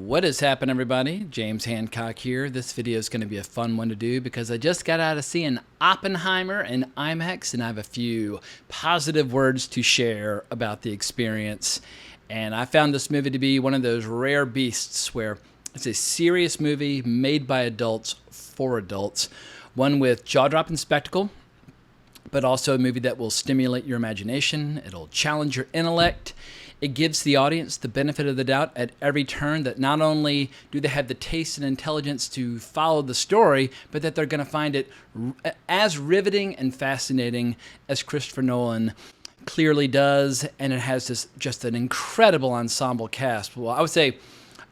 What is happening, everybody? James Hancock here. This video is going to be a fun one to do because I just got out of seeing Oppenheimer in IMAX, and I have a few positive words to share about the experience. And I found this movie to be one of those rare beasts where it's a serious movie made by adults for adults, one with jaw-dropping spectacle, but also a movie that will stimulate your imagination. It'll challenge your intellect. It gives the audience the benefit of the doubt at every turn that not only do they have the taste and intelligence to follow the story, but that they're going to find it as riveting and fascinating as Christopher Nolan clearly does. And it has just an incredible ensemble cast. Well, I would say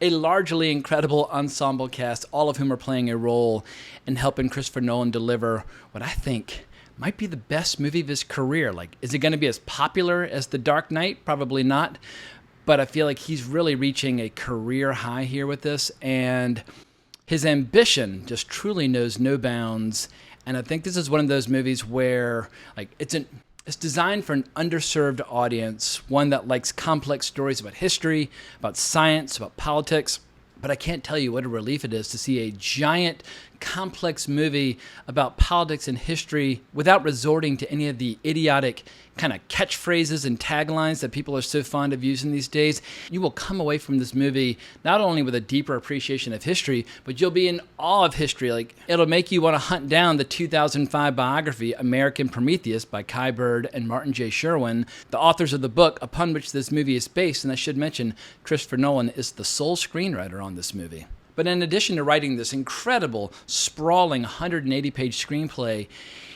a largely incredible ensemble cast, all of whom are playing a role in helping Christopher Nolan deliver what I think might be the best movie of his career. Like, is it going to be as popular as The Dark Knight? Probably not. But I feel like he's really reaching a career high here with this. And his ambition just truly knows no bounds. And I think this is one of those movies where, like, it's designed for an underserved audience, one that likes complex stories about history, about science, about politics. But I can't tell you what a relief it is to see a giant, complex movie about politics and history without resorting to any of the idiotic kind of catchphrases and taglines that people are so fond of using these days. You will come away from this movie not only with a deeper appreciation of history, but you'll be in awe of history. Like, it'll make you want to hunt down the 2005 biography, American Prometheus, by Kai Bird and Martin J. Sherwin, the authors of the book upon which this movie is based. And I should mention, Christopher Nolan is the sole screenwriter on this movie. But in addition to writing this incredible, sprawling 180-page screenplay,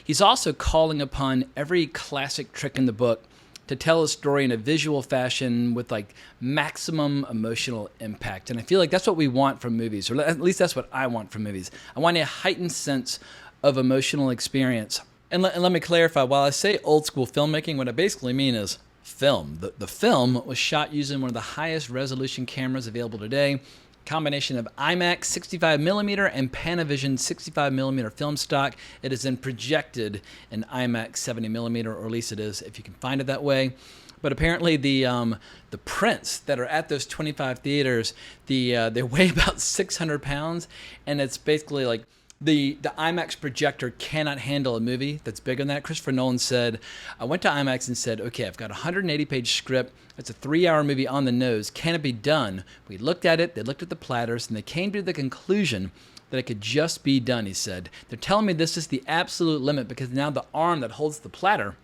he's also calling upon every classic trick in the book to tell a story in a visual fashion with like maximum emotional impact. And I feel like that's what we want from movies, or at least that's what I want from movies. I want a heightened sense of emotional experience. And let me clarify, while I say old school filmmaking, what I basically mean is film. The film was shot using one of the highest resolution cameras available today, combination of IMAX 65mm and Panavision 65mm film stock. It is then projected in IMAX 70mm, or at least it is if you can find it that way. But apparently the prints that are at those 25 theaters, they weigh about 600 pounds, and it's basically like the IMAX projector cannot handle a movie that's bigger than that. Christopher Nolan said, I went to IMAX and said, okay, I've got a 180-page script. It's a 3-hour movie on the nose. Can it be done? We looked at it. They looked at the platters, and they came to the conclusion that it could just be done, he said. They're telling me this is the absolute limit because now the arm that holds the platter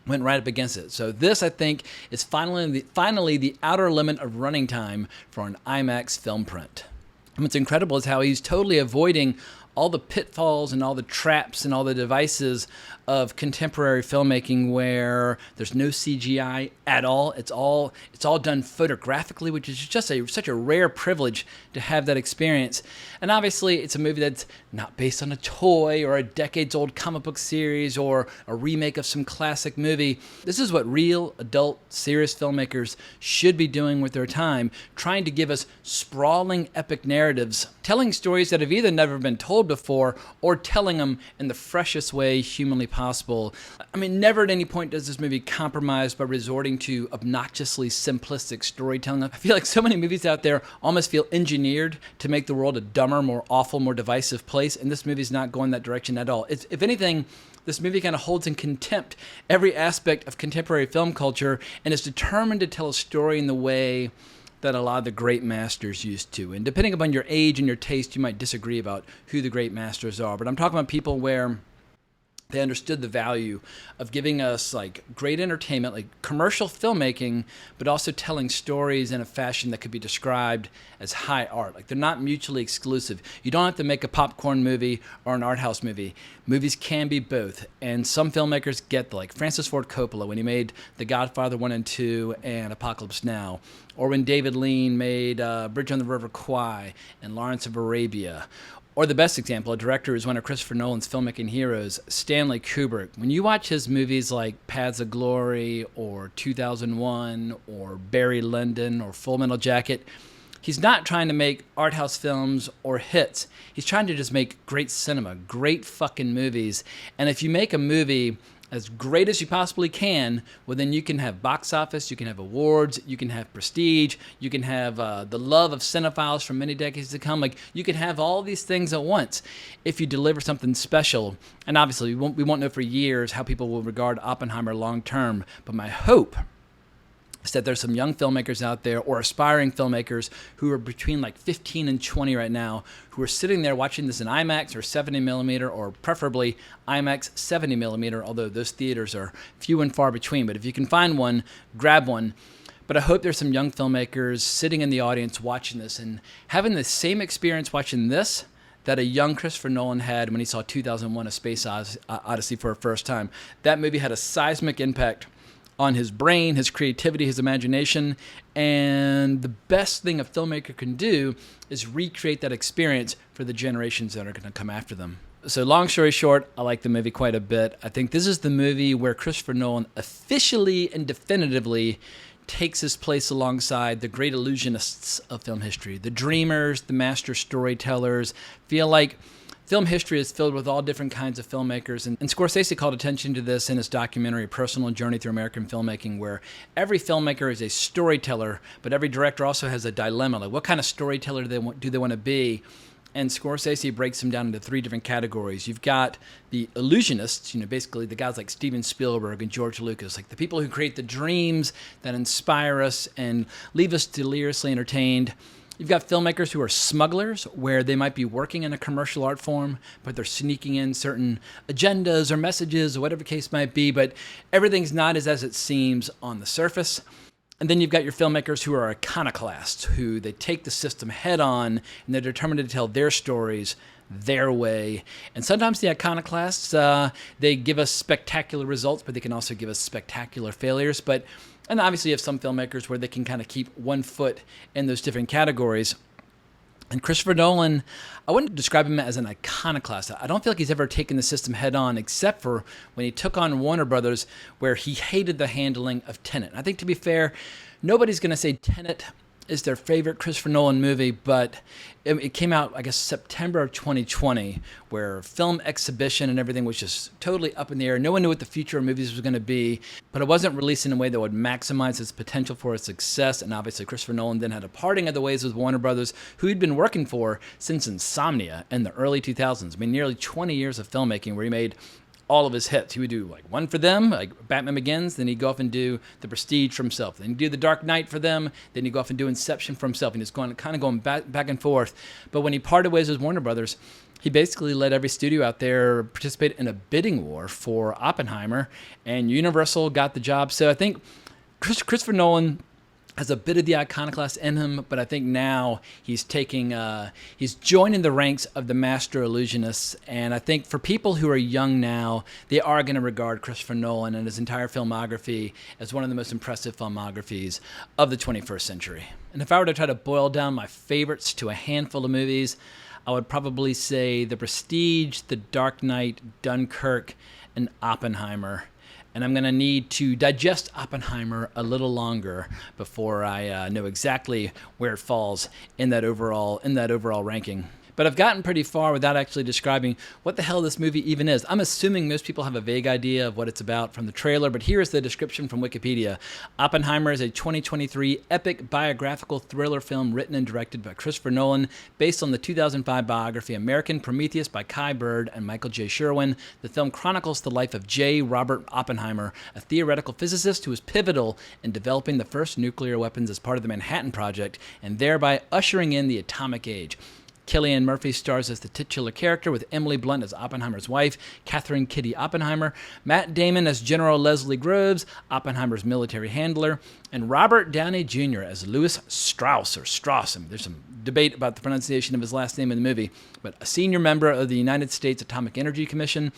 went right up against it. So this, I think, is finally the outer limit of running time for an IMAX film print. And what's incredible is how he's totally avoiding all the pitfalls and all the traps and all the devices of contemporary filmmaking where there's no CGI at all. It's all done photographically, which is just such a rare privilege to have that experience. And obviously, it's a movie that's not based on a toy or a decades-old comic book series or a remake of some classic movie. This is what real, adult, serious filmmakers should be doing with their time, trying to give us sprawling, epic narratives, telling stories that have either never been told before or telling them in the freshest way humanly possible. I mean, never at any point does this movie compromise by resorting to obnoxiously simplistic storytelling. I feel like so many movies out there almost feel engineered to make the world a dumber, more awful, more divisive place, and this movie's not going that direction at all. If anything, this movie kind of holds in contempt every aspect of contemporary film culture and is determined to tell a story in the way that a lot of the great masters used to. And depending upon your age and your taste, you might disagree about who the great masters are. But I'm talking about people where they understood the value of giving us like great entertainment, like commercial filmmaking, but also telling stories in a fashion that could be described as high art. Like, they're not mutually exclusive. You don't have to make a popcorn movie or an art house movie. Movies can be both. And some filmmakers get like Francis Ford Coppola when he made The Godfather 1 and 2 and Apocalypse Now, or when David Lean made Bridge on the River Kwai and Lawrence of Arabia. Or the best example, a director who's one of Christopher Nolan's filmmaking heroes, Stanley Kubrick. When you watch his movies like Paths of Glory or 2001 or Barry Lyndon or Full Metal Jacket, he's not trying to make art house films or hits. He's trying to just make great cinema, great fucking movies. And if you make a movie as great as you possibly can, well, then you can have box office, you can have awards, you can have prestige, you can have the love of cinephiles for many decades to come. Like, you can have all these things at once if you deliver something special. And obviously, we won't know for years how people will regard Oppenheimer long term. But my hope is that there's some young filmmakers out there, or aspiring filmmakers, who are between like 15 and 20 right now, who are sitting there watching this in IMAX or 70 millimeter, or preferably IMAX 70 millimeter, although those theaters are few and far between. But if you can find one, grab one. But I hope there's some young filmmakers sitting in the audience watching this and having the same experience watching this that a young Christopher Nolan had when he saw 2001: A Space Odyssey for the first time. That movie had a seismic impact on his brain, his creativity, his imagination. And the best thing a filmmaker can do is recreate that experience for the generations that are going to come after them. So long story short, I like the movie quite a bit. I think this is the movie where Christopher Nolan officially and definitively takes his place alongside the great illusionists of film history. The dreamers, the master storytellers. Feel like film history is filled with all different kinds of filmmakers, and Scorsese called attention to this in his documentary, Personal Journey Through American Filmmaking, where every filmmaker is a storyteller, but every director also has a dilemma. Like, what kind of storyteller do they want to be? And Scorsese breaks them down into three different categories. You've got the illusionists, basically the guys like Steven Spielberg and George Lucas, like the people who create the dreams that inspire us and leave us deliriously entertained. You've got filmmakers who are smugglers, where they might be working in a commercial art form, but they're sneaking in certain agendas or messages or whatever the case might be, but everything's not as it seems on the surface. And then you've got your filmmakers who are iconoclasts, who they take the system head on, and they're determined to tell their stories their way. And sometimes the iconoclasts, they give us spectacular results, but they can also give us spectacular failures. And obviously you have some filmmakers where they can kind of keep one foot in those different categories. And Christopher Nolan, I wouldn't describe him as an iconoclast. I don't feel like he's ever taken the system head on, except for when he took on Warner Brothers, where he hated the handling of Tenet. I think, to be fair, nobody's going to say Tenet is their favorite Christopher Nolan movie, but it came out, I guess, September of 2020, where film exhibition and everything was just totally up in the air. No one knew what the future of movies was going to be, but it wasn't released in a way that would maximize its potential for its success. And obviously, Christopher Nolan then had a parting of the ways with Warner Brothers, who he'd been working for since Insomnia in the early 2000s. I mean, nearly 20 years of filmmaking, where he made all of his hits. He would do like one for them, like Batman Begins, then he'd go off and do The Prestige for himself. Then he'd do The Dark Knight for them, then he'd go off and do Inception for himself. And he's kind of going back and forth. But when he parted ways with Warner Brothers, he basically let every studio out there participate in a bidding war for Oppenheimer, and Universal got the job. So I think Christopher Nolan has a bit of the iconoclast in him, but I think now he's joining the ranks of the master illusionists. And I think for people who are young now, they are going to regard Christopher Nolan and his entire filmography as one of the most impressive filmographies of the 21st century. And if I were to try to boil down my favorites to a handful of movies, I would probably say The Prestige, The Dark Knight, Dunkirk, and Oppenheimer. And I'm going to need to digest Oppenheimer a little longer before I know exactly where it falls in that overall ranking. But I've gotten pretty far without actually describing what the hell this movie even is. I'm assuming most people have a vague idea of what it's about from the trailer, but here's the description from Wikipedia. Oppenheimer is a 2023 epic biographical thriller film written and directed by Christopher Nolan, based on the 2005 biography American Prometheus by Kai Bird and Michael J. Sherwin. The film chronicles the life of J. Robert Oppenheimer, a theoretical physicist who was pivotal in developing the first nuclear weapons as part of the Manhattan Project, and thereby ushering in the atomic age. Cillian Murphy stars as the titular character, with Emily Blunt as Oppenheimer's wife, Catherine Kitty Oppenheimer, Matt Damon as General Leslie Groves, Oppenheimer's military handler, and Robert Downey Jr. as Louis Strauss, or Strauss. There's some debate about the pronunciation of his last name in the movie, but a senior member of the United States Atomic Energy Commission.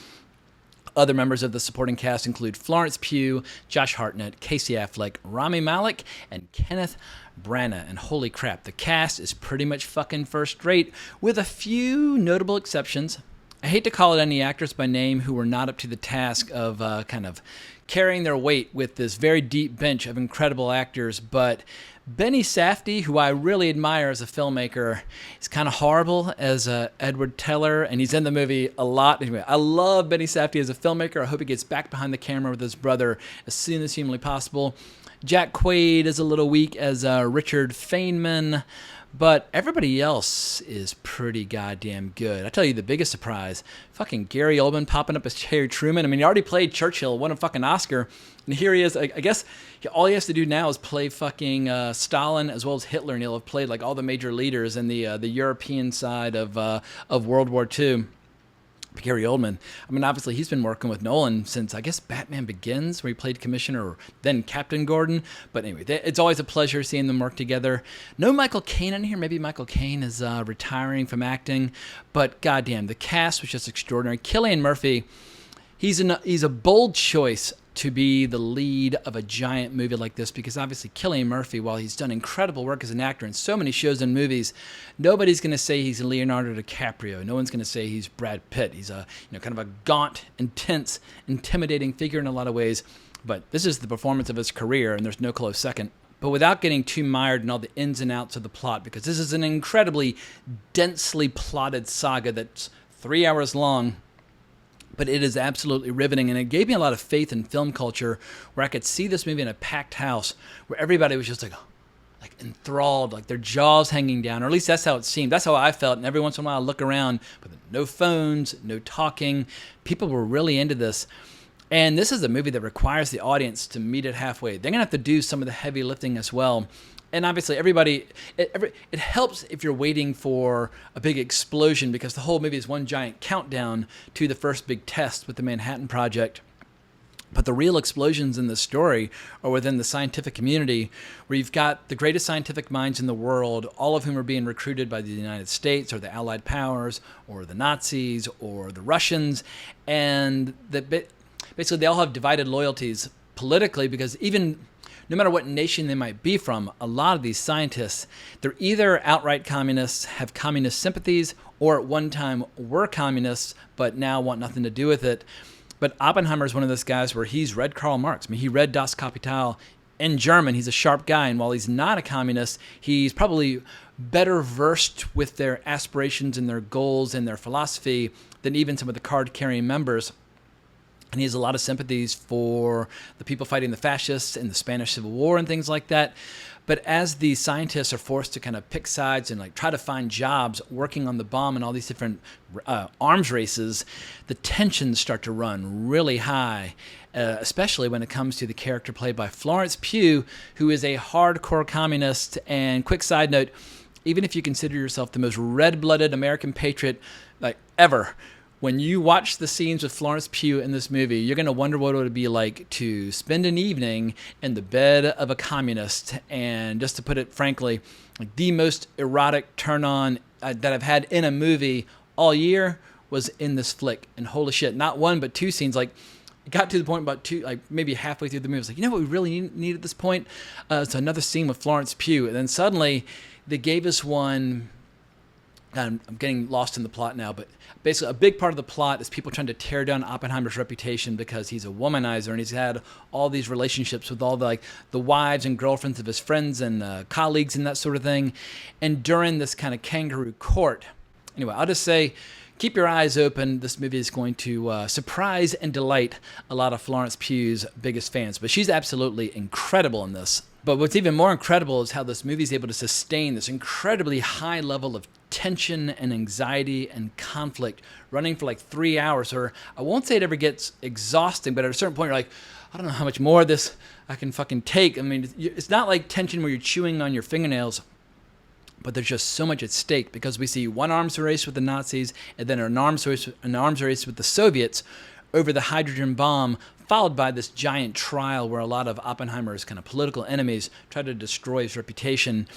Other members of the supporting cast include Florence Pugh, Josh Hartnett, Casey Affleck, Rami Malek, and Kenneth Branagh. And holy crap, the cast is pretty much fucking first rate, with a few notable exceptions. I hate to call it any actors by name who were not up to the task of kind of carrying their weight with this very deep bench of incredible actors, but Benny Safdie, who I really admire as a filmmaker, is kind of horrible as Edward Teller, and he's in the movie a lot. Anyway, I love Benny Safdie as a filmmaker. I hope he gets back behind the camera with his brother as soon as humanly possible. Jack Quaid is a little weak as Richard Feynman, but everybody else is pretty goddamn good. I tell you, the biggest surprise, fucking Gary Oldman popping up as Harry Truman. I mean, he already played Churchill, won a fucking Oscar, and here he is. I guess all he has to do now is play fucking Stalin as well as Hitler, and he'll have played like all the major leaders in the European side of World War II. Gary Oldman. I mean, obviously, he's been working with Nolan since, I guess, Batman Begins, where he played Commissioner, or then Captain Gordon. But anyway, it's always a pleasure seeing them work together. No Michael Caine in here. Maybe Michael Caine is retiring from acting. But goddamn, the cast was just extraordinary. Cillian Murphy, he's a bold choice to be the lead of a giant movie like this, because obviously Cillian Murphy, while he's done incredible work as an actor in so many shows and movies, nobody's going to say he's Leonardo DiCaprio. No one's going to say he's Brad Pitt. He's a kind of a gaunt, intense, intimidating figure in a lot of ways. But this is the performance of his career, and there's no close second. But without getting too mired in all the ins and outs of the plot, because this is an incredibly densely plotted saga that's 3 hours long, but it is absolutely riveting, and it gave me a lot of faith in film culture, where I could see this movie in a packed house where everybody was just like enthralled, like their jaws hanging down, or at least that's how it seemed. That's how I felt. And every once in a while I look around, but no phones, no talking. People were really into this. And this is a movie that requires the audience to meet it halfway. They're going to have to do some of the heavy lifting as well. And obviously, it helps if you're waiting for a big explosion, because the whole movie is one giant countdown to the first big test with the Manhattan Project. But the real explosions in the story are within the scientific community, where you've got the greatest scientific minds in the world, all of whom are being recruited by the United States or the Allied powers or the Nazis or the Russians. And basically, they all have divided loyalties politically, because even no matter what nation they might be from, a lot of these scientists, they're either outright communists, have communist sympathies, or at one time were communists, but now want nothing to do with it. But Oppenheimer is one of those guys where he's read Karl Marx. I mean, he read Das Kapital in German. He's a sharp guy, and while he's not a communist, he's probably better versed with their aspirations and their goals and their philosophy than even some of the card-carrying members. And he has a lot of sympathies for the people fighting the fascists in the Spanish Civil War and things like that. But as the scientists are forced to kind of pick sides and like try to find jobs working on the bomb and all these different arms races, the tensions start to run really high, especially when it comes to the character played by Florence Pugh, who is a hardcore communist. And quick side note, even if you consider yourself the most red-blooded American patriot like ever, when you watch the scenes with Florence Pugh in this movie, you're going to wonder what it would be like to spend an evening in the bed of a communist. And just to put it frankly, like the most erotic turn-on that I've had in a movie all year was in this flick. And holy shit, not one but two scenes. Like, it got to the point about maybe halfway through the movie, I was like, you know what we really need at this point? It's another scene with Florence Pugh. And then suddenly they gave us one. I'm getting lost in the plot now, but basically a big part of the plot is people trying to tear down Oppenheimer's reputation because he's a womanizer, and he's had all these relationships with all the wives and girlfriends of his friends and colleagues and that sort of thing. And during this kind of kangaroo court, anyway, I'll just say, keep your eyes open. This movie is going to surprise and delight a lot of Florence Pugh's biggest fans, but she's absolutely incredible in this. But what's even more incredible is how this movie is able to sustain this incredibly high level of tension and anxiety and conflict running for like 3 hours. Or I won't say it ever gets exhausting, but at a certain point you're like, I don't know how much more of this I can fucking take. I mean, it's not like tension where you're chewing on your fingernails, but there's just so much at stake, because we see one arms race with the Nazis and then an arms race with the Soviets over the hydrogen bomb, followed by this giant trial where a lot of Oppenheimer's kind of political enemies try to destroy his reputation.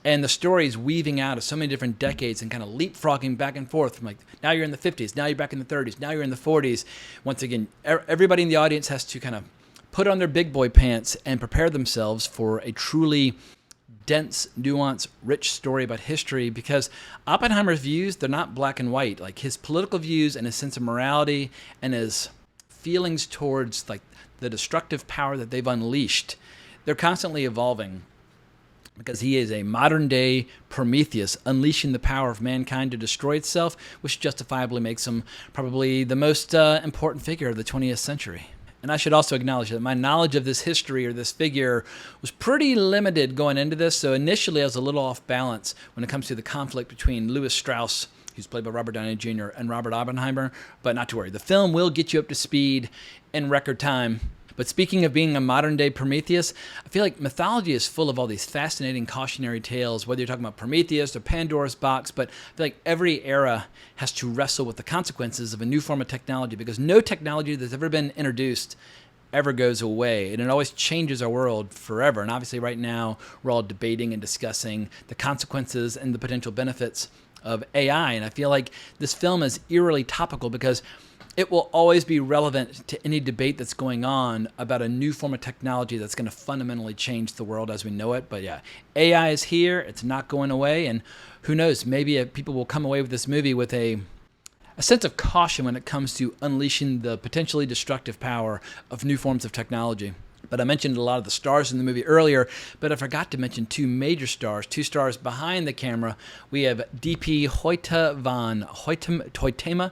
And the story is weaving out of so many different decades and kind of leapfrogging back and forth from like, now you're in the 50s, now you're back in the 30s, now you're in the 40s. Once again, everybody in the audience has to kind of put on their big boy pants and prepare themselves for a truly dense, nuanced, rich story about history, because Oppenheimer's views, they're not black and white. Like, his political views and his sense of morality and his feelings towards like the destructive power that they've unleashed, they're constantly evolving. because he is a modern-day Prometheus, unleashing the power of mankind to destroy itself, which justifiably makes him probably the most important figure of the 20th century. And I should also acknowledge that my knowledge of this history or this figure was pretty limited going into this, so initially I was a little off balance when it comes to the conflict between Louis Strauss, who's played by Robert Downey Jr., and Robert Oppenheimer, but not to worry. The film will get you up to speed in record time. But speaking of being a modern-day Prometheus, I feel like mythology is full of all these fascinating cautionary tales, whether you're talking about Prometheus or Pandora's box, but I feel like every era has to wrestle with the consequences of a new form of technology, because no technology that's ever been introduced ever goes away, and it always changes our world forever. And obviously right now, we're all debating and discussing the consequences and the potential benefits of AI, and I feel like this film is eerily topical because it will always be relevant to any debate that's going on about a new form of technology that's going to fundamentally change the world as we know it. But yeah, AI is here. It's not going away. And who knows, maybe people will come away with this movie with a sense of caution when it comes to unleashing the potentially destructive power of new forms of technology. But I mentioned a lot of the stars in the movie earlier, but I forgot to mention two major stars, two stars behind the camera. We have DP Hoyte van Hoytema.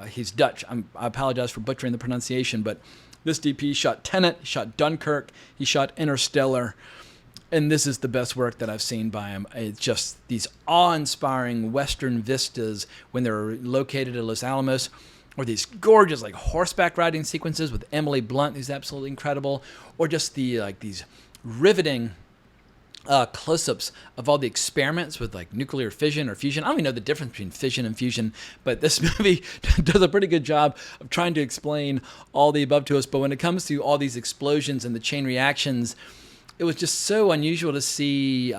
He's Dutch. I apologize for butchering the pronunciation, but this DP shot Tenet, shot Dunkirk, he shot Interstellar, and this is the best work that I've seen by him. It's just these awe-inspiring Western vistas when they're located at Los Alamos, or these gorgeous like horseback riding sequences with Emily Blunt, who's absolutely incredible, or just these riveting close-ups of all the experiments with like nuclear fission or fusion. I don't even know the difference between fission and fusion, but this movie does a pretty good job of trying to explain all the above to us. But when it comes to all these explosions and the chain reactions, it was just so unusual to see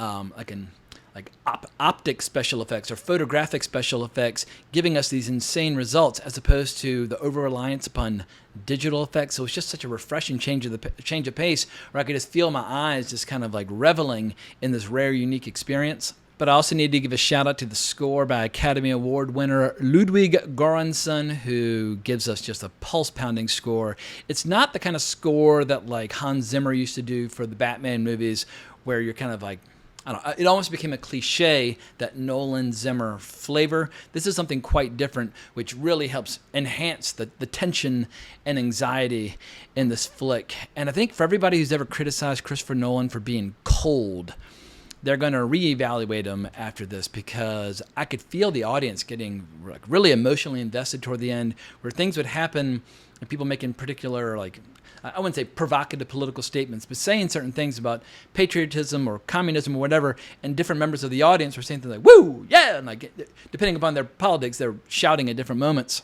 optic special effects or photographic special effects giving us these insane results, as opposed to the over-reliance upon digital effects. So it's just such a refreshing change of pace, where I could just feel my eyes just kind of like reveling in this rare, unique experience. But I also need to give a shout out to the score by Academy Award winner Ludwig Göransson, who gives us just a pulse-pounding score. It's not the kind of score that like Hans Zimmer used to do for the Batman movies, where you're kind of like, I don't know, it almost became a cliche, that Nolan Zimmer flavor. This is something quite different, which really helps enhance the tension and anxiety in this flick. And I think for everybody who's ever criticized Christopher Nolan for being cold, they're going to reevaluate him after this, because I could feel the audience getting like really emotionally invested toward the end, where things would happen and people making particular, like, I wouldn't say provocative political statements, but saying certain things about patriotism or communism or whatever, and different members of the audience were saying things like, woo, yeah, and like, depending upon their politics, they're shouting at different moments.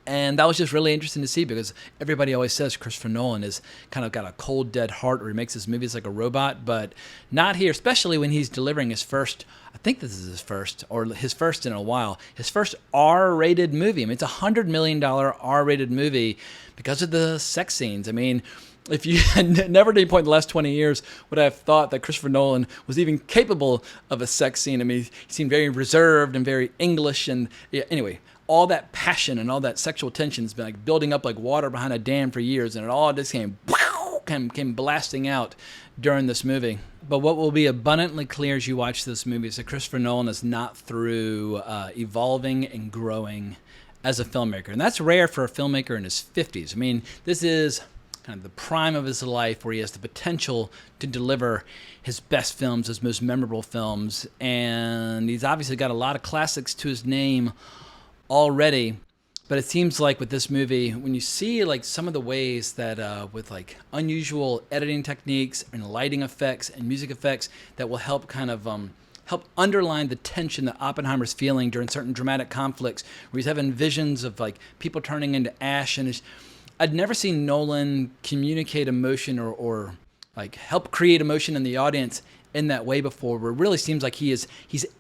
And that was just really interesting to see, because everybody always says Christopher Nolan is kind of got a cold, dead heart, or he makes his movies like a robot, but not here, especially when he's delivering his first, I think this is his first, or his first in a while, his first R-rated movie. I mean, it's a $100 million R-rated movie because of the sex scenes. I mean, if you had never at any point in the last 20 years would I have thought that Christopher Nolan was even capable of a sex scene. I mean, he seemed very reserved and very English, and yeah, anyway, all that passion and all that sexual tension has been like building up like water behind a dam for years, and it all just came blasting out during this movie. But what will be abundantly clear as you watch this movie is that Christopher Nolan is not through evolving and growing as a filmmaker. And that's rare for a filmmaker in his 50s. I mean, this is kind of the prime of his life, where he has the potential to deliver his best films, his most memorable films. And he's obviously got a lot of classics to his name already. But it seems like with this movie, when you see like some of the ways that with like unusual editing techniques and lighting effects and music effects that will help kind of help underline the tension that Oppenheimer's feeling during certain dramatic conflicts, where he's having visions of like people turning into ash. And I'd never seen Nolan communicate emotion or like help create emotion in the audience in that way before, where it really seems like he's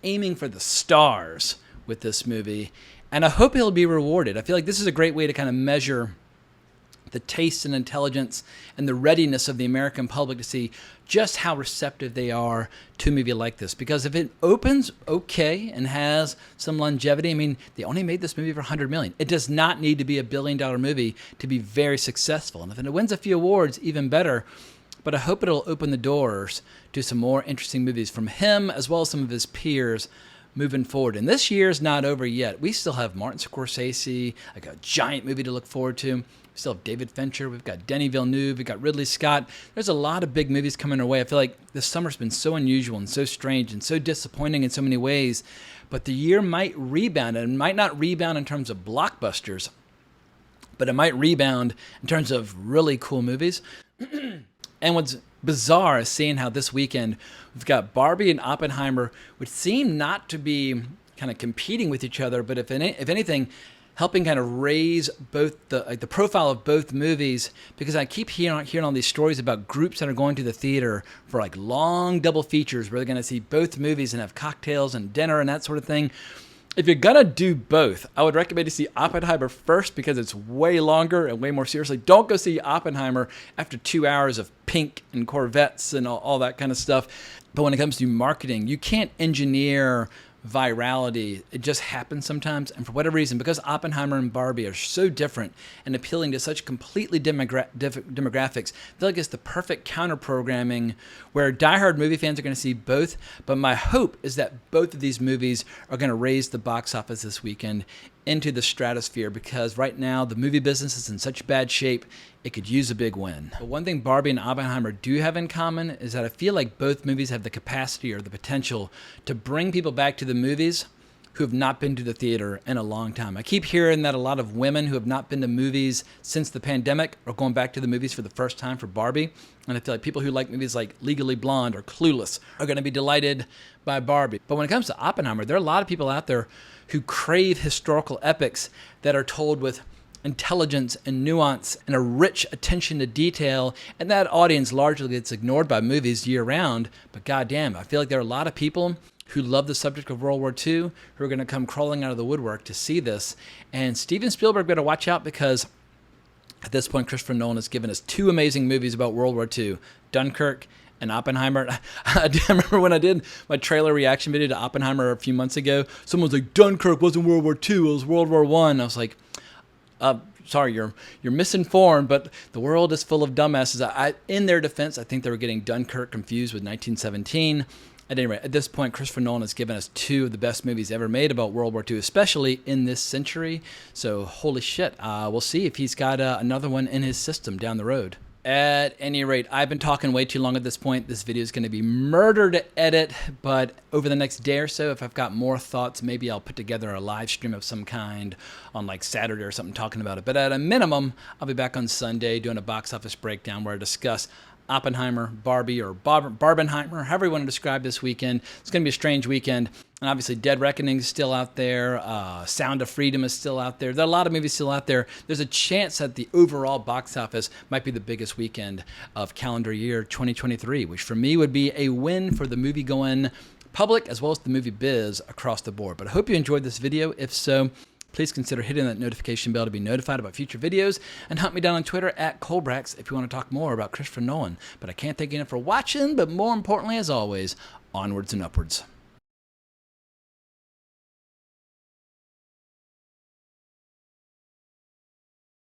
aiming for the stars with this movie. And I hope he'll be rewarded. I feel like this is a great way to kind of measure the taste and intelligence and the readiness of the American public to see just how receptive they are to a movie like this. Because if it opens okay and has some longevity, I mean, they only made this movie for $100 million. It does not need to be a $1 billion movie to be very successful. And if it wins a few awards, even better. but I hope it'll open the doors to some more interesting movies from him as well as some of his peers moving forward. And this year's not over yet. We still have Martin Scorsese, like a giant movie to look forward to. We still have David Fincher. We've got Denis Villeneuve. We've got Ridley Scott. There's a lot of big movies coming our way. I feel like this summer's been so unusual and so strange and so disappointing in so many ways. But the year might rebound, and it might not rebound in terms of blockbusters, but it might rebound in terms of really cool movies. And what's bizarre is seeing how this weekend we've got Barbie and Oppenheimer, which seem not to be kind of competing with each other, but if anything, helping kind of raise both the profile of both movies, because I keep hearing all these stories about groups that are going to the theater for like long double features where they're going to see both movies and have cocktails and dinner and that sort of thing. If you're going to do both, I would recommend to see Oppenheimer first because it's way longer and way more seriously. Don't go see Oppenheimer after 2 hours of pink and Corvettes and all that kind of stuff. But when it comes to marketing, you can't engineer virality. It just happens sometimes. And for whatever reason, because Oppenheimer and Barbie are so different and appealing to such completely demographics, I feel like it's the perfect counter-programming where diehard movie fans are going to see both. But my hope is that both of these movies are going to raise the box office this weekend into the stratosphere, because right now the movie business is in such bad shape, it could use a big win. But one thing Barbie and Oppenheimer do have in common is that I feel like both movies have the capacity or the potential to bring people back to the movies who have not been to the theater in a long time. I keep hearing that a lot of women who have not been to movies since the pandemic are going back to the movies for the first time for Barbie. And I feel like people who like movies like Legally Blonde or Clueless are going to be delighted by Barbie. But when it comes to Oppenheimer, there are a lot of people out there who crave historical epics that are told with intelligence and nuance and a rich attention to detail, and that audience largely gets ignored by movies year round. But goddamn, I feel like there are a lot of people who love the subject of World War II who are going to come crawling out of the woodwork to see this. And Steven Spielberg better watch out, because at this point Christopher Nolan has given us two amazing movies about World War II, Dunkirk and Oppenheimer. I remember when I did my trailer reaction video to Oppenheimer a few months ago, someone was like, Dunkirk wasn't World War II, it was World War I. I was like, sorry, you're misinformed, but the world is full of dumbasses. In their defense, I think they were getting Dunkirk confused with 1917. At any rate, at this point, Christopher Nolan has given us two of the best movies ever made about World War II, especially in this century. So holy shit, we'll see if he's got another one in his system down the road. At any rate, I've been talking way too long at this point. This video is going to be murder to edit, but over the next day or so, if I've got more thoughts, maybe I'll put together a live stream of some kind on like Saturday or something talking about it. But at a minimum, I'll be back on Sunday doing a box office breakdown where I discuss Oppenheimer, Barbie, or Barbenheimer, however you want to describe this weekend. It's going to be a strange weekend. And obviously, Dead Reckoning is still out there. Sound of Freedom is still out there. There are a lot of movies still out there. There's a chance that the overall box office might be the biggest weekend of calendar year 2023, which for me would be a win for the movie-going public as well as the movie biz across the board. But I hope you enjoyed this video. If so, please consider hitting that notification bell to be notified about future videos, and hunt me down on Twitter at Colbrax if you want to talk more about Christopher Nolan. But I can't thank you enough for watching, but more importantly, as always, onwards and upwards.